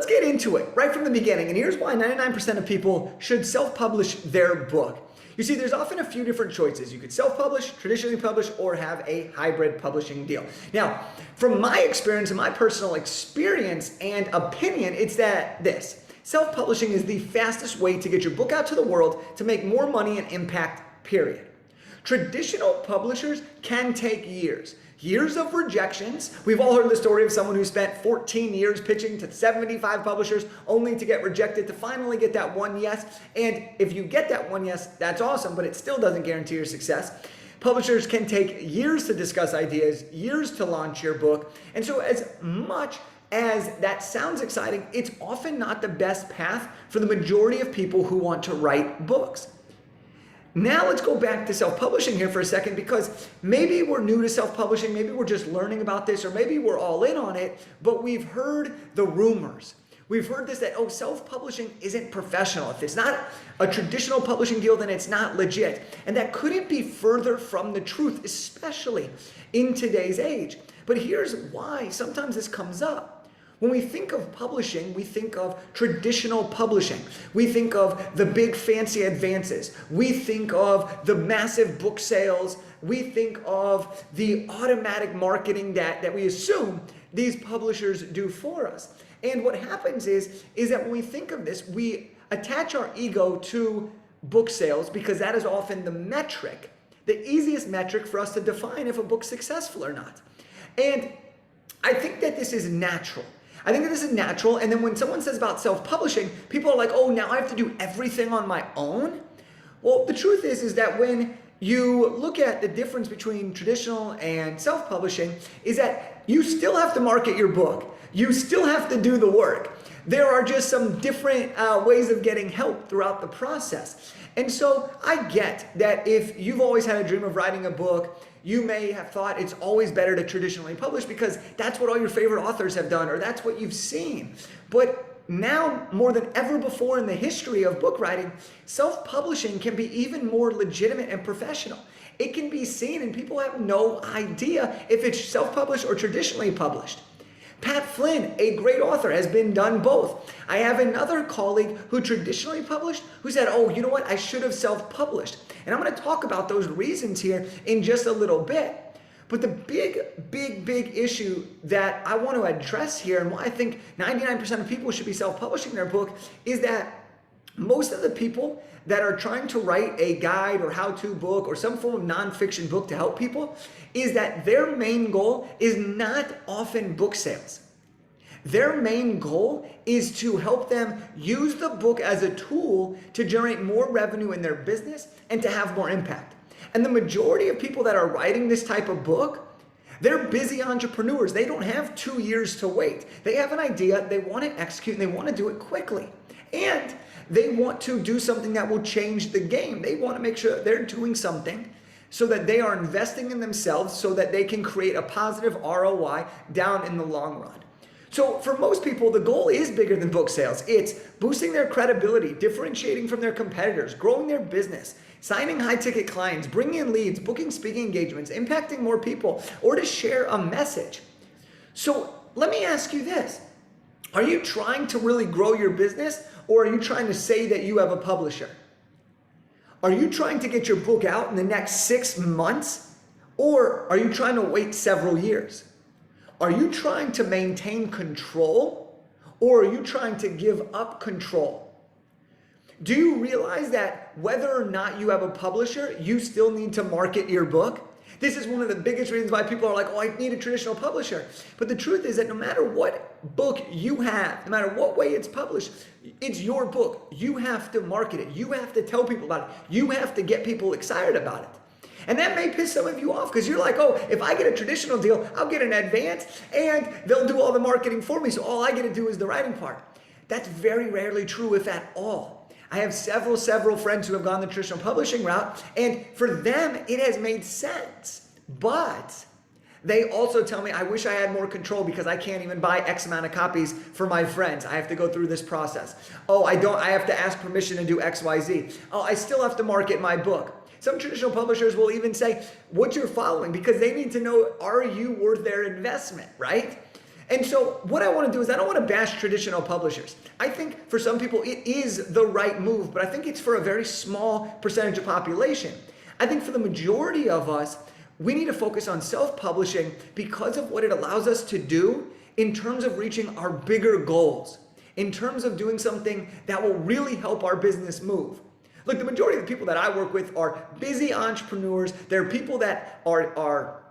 let's get into it right from the beginning. And here's why 99% of people should self-publish their book. You see, there's often a few different choices. You could self-publish, traditionally publish, or have a hybrid publishing deal. Now, from my experience and my personal experience and opinion, it's that this. Self-publishing is the fastest way to get your book out to the world to make more money and impact, period. Traditional publishers can take years. Years of rejections. We've all heard the story of someone who spent 14 years pitching to 75 publishers only to get rejected to finally get that one yes. And if you get that one yes, that's awesome, but it still doesn't guarantee your success. Publishers can take years to discuss ideas, years to launch your book. And so as much as that sounds exciting, it's often not the best path for the majority of people who want to write books. Now let's go back to self-publishing here for a second, because maybe we're new to self-publishing, maybe we're just learning about this, or maybe we're all in on it, but we've heard the rumors. We've heard this that, oh, self-publishing isn't professional. If it's not a traditional publishing deal, then it's not legit. And that couldn't be further from the truth, especially in today's age. But here's why sometimes this comes up. When we think of publishing, we think of traditional publishing. We think of the big fancy advances. We think of the massive book sales. We think of the automatic marketing that we assume these publishers do for us. And what happens is that when we think of this, we attach our ego to book sales because that is often the metric, the easiest metric for us to define if a book's successful or not. And I think that this is natural. And then when someone says about self-publishing, people are like, oh, now I have to do everything on my own? Well, the truth is that when you look at the difference between traditional and self-publishing, is that you still have to market your book. You still have to do the work. There are just some different ways of getting help throughout the process. And so I get that if you've always had a dream of writing a book, you may have thought it's always better to traditionally publish because that's what all your favorite authors have done, or that's what you've seen. But now, more than ever before in the history of book writing, self-publishing can be even more legitimate and professional. It can be seen and people have no idea if it's self-published or traditionally published. Pat Flynn, a great author, has been done both. I have another colleague who traditionally published who said, oh, you know what, I should have self-published. And I'm going to talk about those reasons here in just a little bit. But the big issue that I want to address here, and why I think 99% of people should be self-publishing their book, is that most of the people that are trying to write a guide or how-to book or some form of nonfiction book to help people, is that their main goal is not often book sales. Their main goal is to help them use the book as a tool to generate more revenue in their business and to have more impact. And the majority of people that are writing this type of book, they're busy entrepreneurs. They don't have 2 years to wait. They have an idea, they want to execute, and they want to do it quickly. And they want to do something that will change the game. They want to make sure that they're doing something so that they are investing in themselves so that they can create a positive ROI down in the long run. So for most people, the goal is bigger than book sales. It's boosting their credibility, differentiating from their competitors, growing their business, signing high-ticket clients, bringing in leads, booking speaking engagements, impacting more people, or to share a message. So let me ask you this. Are you trying to really grow your business, or are you trying to say that you have a publisher? Are you trying to get your book out in the next 6 months, or are you trying to wait several years? Are you trying to maintain control, or are you trying to give up control? Do you realize that whether or not you have a publisher, you still need to market your book? This is one of the biggest reasons why people are like, oh, I need a traditional publisher. But the truth is that no matter what book you have, no matter what way it's published, it's your book. You have to market it. You have to tell people about it. You have to get people excited about it. And that may piss some of you off because you're like, oh, if I get a traditional deal, I'll get an advance and they'll do all the marketing for me. So all I get to do is the writing part. That's very rarely true, if at all. I have several friends who have gone the traditional publishing route, and for them, it has made sense. But they also tell me, I wish I had more control because I can't even buy X amount of copies for my friends. I have to go through this process. Oh, I have to ask permission to do X, Y, Z. Oh, I still have to market my book. Some traditional publishers will even say what you're following because they need to know, are you worth their investment, right? And so what I want to do is I don't want to bash traditional publishers. I think for some people it is the right move, but I think it's for a very small percentage of population. I think for the majority of us, we need to focus on self-publishing because of what it allows us to do in terms of reaching our bigger goals, in terms of doing something that will really help our business move. Look, the majority of the people that I work with are busy entrepreneurs. They're people that are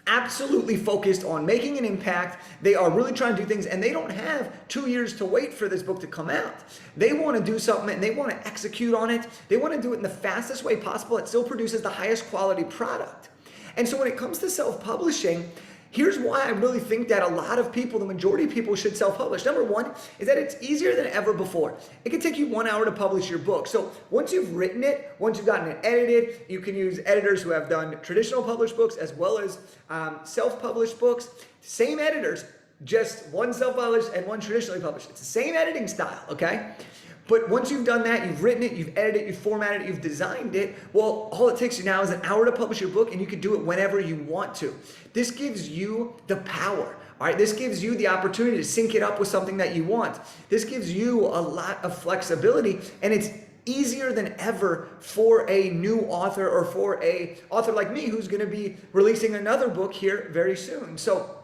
absolutely focused on making an impact. They are really trying to do things, and they don't have 2 years to wait for this book to come out. They want to do something and they want to execute on it. They want to do it in the fastest way possible that still produces the highest quality product. And so when it comes to self-publishing, here's why I really think that a lot of people, the majority of people, should self-publish. Number one is that it's easier than ever before. It can take you 1 hour to publish your book. So once you've written it, once you've gotten it edited, you can use editors who have done traditional published books as well as self-published books. Same editors, just one self-published and one traditionally published. It's the same editing style, okay? But once you've done that, you've written it, you've edited it, you've formatted it, you've designed it, well, all it takes you now is an hour to publish your book, and you can do it whenever you want to. This gives you the power, all right? This gives you the opportunity to sync it up with something that you want. This gives you a lot of flexibility, and it's easier than ever for a new author or for a author like me who's gonna be releasing another book here very soon. So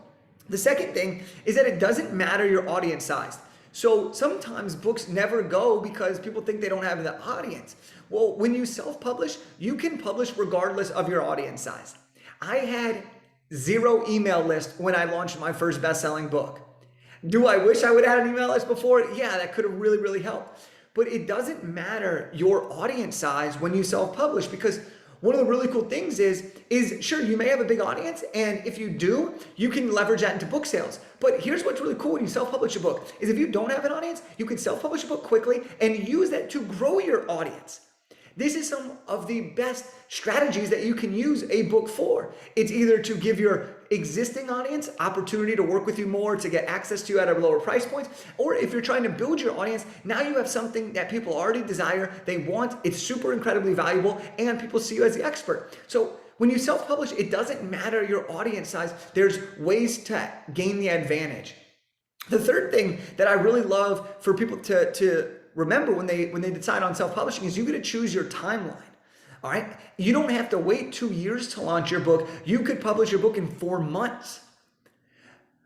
the second thing is that it doesn't matter your audience size. So sometimes books never go because people think they don't have the audience. Well, when you self-publish, you can publish regardless of your audience size. I had 0 email list when I launched my first best-selling book. Do I wish I would have had an email list before? Yeah, that could have really, really helped. But it doesn't matter your audience size when you self-publish, because one of the really cool things is sure, you may have a big audience, and if you do, you can leverage that into book sales. But here's what's really cool when you self-publish a book, is if you don't have an audience, you can self-publish a book quickly and use that to grow your audience. This is some of the best strategies that you can use a book for. It's either to give your existing audience opportunity to work with you more, to get access to you at a lower price point, or if you're trying to build your audience, now you have something that people already desire, they want, it's super incredibly valuable, and people see you as the expert. So when you self-publish, it doesn't matter your audience size. There's ways to gain the advantage. The third thing that I really love for people to remember when they decide on self-publishing is you get to choose your timeline. All right? You don't have to wait 2 years to launch your book. You could publish your book in 4 months.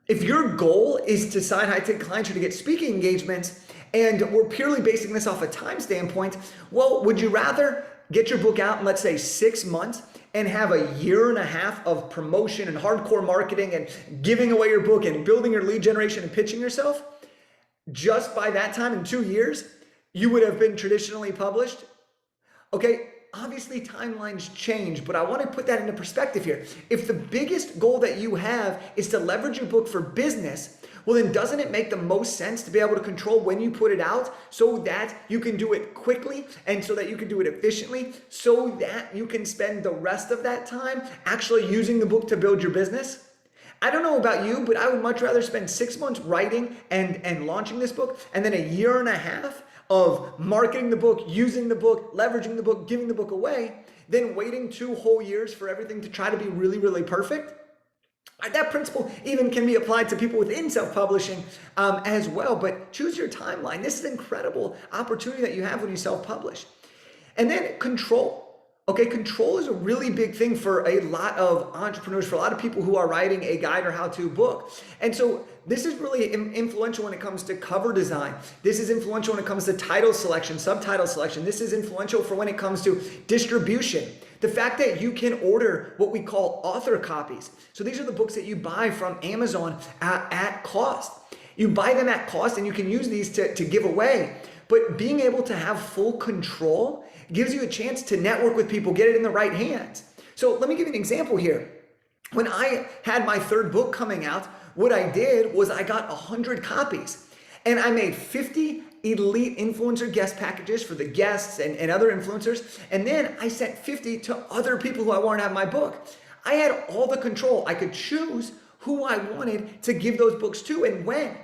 If your goal is to sign high-ticket clients or to get speaking engagements, and we're purely basing this off a time standpoint, well, would you rather get your book out in, let's say, 6 months and have a 1.5 years of promotion and hardcore marketing and giving away your book and building your lead generation and pitching yourself? Just by that time, in 2 years, you would have been traditionally published? Okay, obviously timelines change, but I want to put that into perspective here. If the biggest goal that you have is to leverage your book for business, well then doesn't it make the most sense to be able to control when you put it out so that you can do it quickly and so that you can do it efficiently, so that you can spend the rest of that time actually using the book to build your business? I don't know about you, but I would much rather spend 6 months writing and launching this book and then 1.5 years of marketing the book, using the book, leveraging the book, giving the book away, than waiting 2 whole years for everything to try to be really, really perfect. That principle even can be applied to people within self-publishing as well, but choose your timeline. This is an incredible opportunity that you have when you self-publish. And then control. Okay, control is a really big thing for a lot of entrepreneurs, for a lot of people who are writing a guide or how-to book. And so this is really influential when it comes to cover design. This is influential when it comes to title selection, subtitle selection. This is influential for when it comes to distribution. The fact that you can order what we call author copies. So these are the books that you buy from Amazon at cost. You buy them at cost and you can use these to give away. But being able to have full control gives you a chance to network with people, get it in the right hands. So let me give you an example here. When I had my 3rd book coming out, what I did was I got 100 copies and I made 50 elite influencer guest packages for the guests and other influencers. And then I sent 50 to other people who I wanted to have my book. I had all the control. I could choose who I wanted to give those books to and when.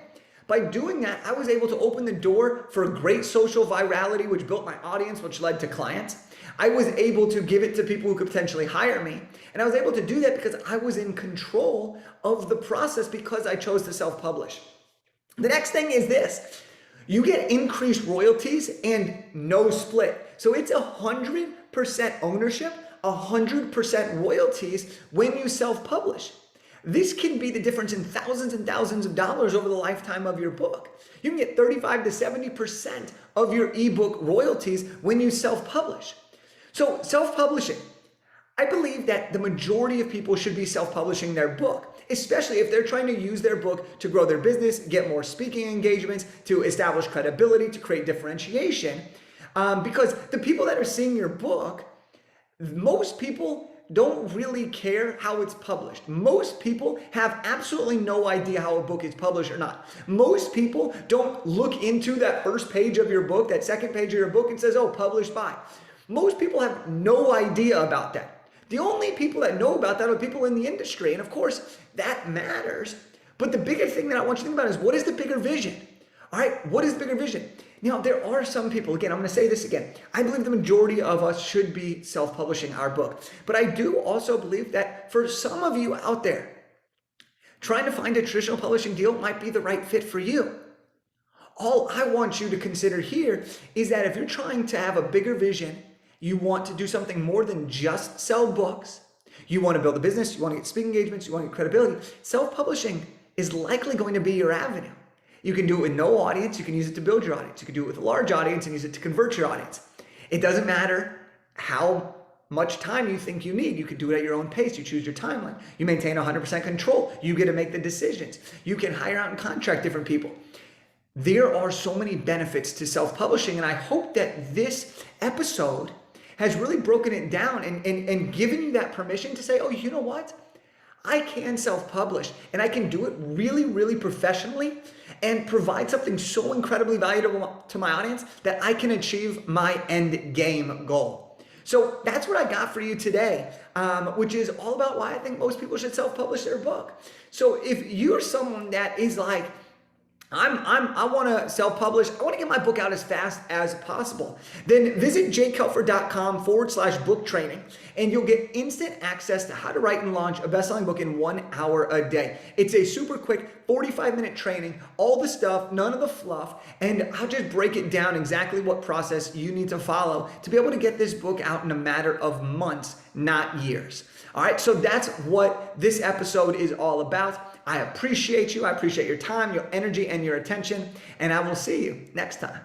By doing that, I was able to open the door for great social virality, which built my audience, which led to clients. I was able to give it to people who could potentially hire me. And I was able to do that because I was in control of the process because I chose to self-publish. The next thing is this. You get increased royalties and no split. So it's 100% ownership, 100% royalties when you self-publish. This can be the difference in thousands and thousands of dollars over the lifetime of your book. You can get 35 to 70% of your ebook royalties when you self-publish. So self-publishing, I believe that the majority of people should be self-publishing their book, especially if they're trying to use their book to grow their business, get more speaking engagements, to establish credibility, to create differentiation. Because the people that are seeing your book, most people don't really care how it's published. Most people have absolutely no idea how a book is published or not. Most people don't look into that first page of your book, that second page of your book, and says, oh, published by. Most people have no idea about that. The only people that know about that are people in the industry. And of course, that matters. But the bigger thing that I want you to think about is, what is the bigger vision? All right, what is the bigger vision? Now, there are some people, again, I'm going to say this again. I believe the majority of us should be self-publishing our book. But I do also believe that for some of you out there, trying to find a traditional publishing deal might be the right fit for you. All I want you to consider here is that if you're trying to have a bigger vision, you want to do something more than just sell books, you want to build a business, you want to get speaking engagements, you want to get credibility, self-publishing is likely going to be your avenue. You can do it with no audience. You can use it to build your audience. You can do it with a large audience and use it to convert your audience. It doesn't matter how much time you think you need. You can do it at your own pace. You choose your timeline. You maintain 100% control. You get to make the decisions. You can hire out and contract different people. There are so many benefits to self-publishing, and I hope that this episode has really broken it down and given you that permission to say, oh, you know what? I can self-publish, and I can do it really, really professionally and provide something so incredibly valuable to my audience that I can achieve my end game goal. So that's what I got for you today, which is all about why I think most people should self-publish their book. So if you're someone that is like, I want to self-publish, I want to get my book out as fast as possible, then visit jakekelfer.com/book training and you'll get instant access to how to write and launch a best-selling book in 1 hour a day. It's a super quick 45-minute training, all the stuff, none of the fluff, and I'll just break it down exactly what process you need to follow to be able to get this book out in a matter of months, not years. All right, so that's what this episode is all about. I appreciate you. I appreciate your time, your energy, and your attention, and I will see you next time.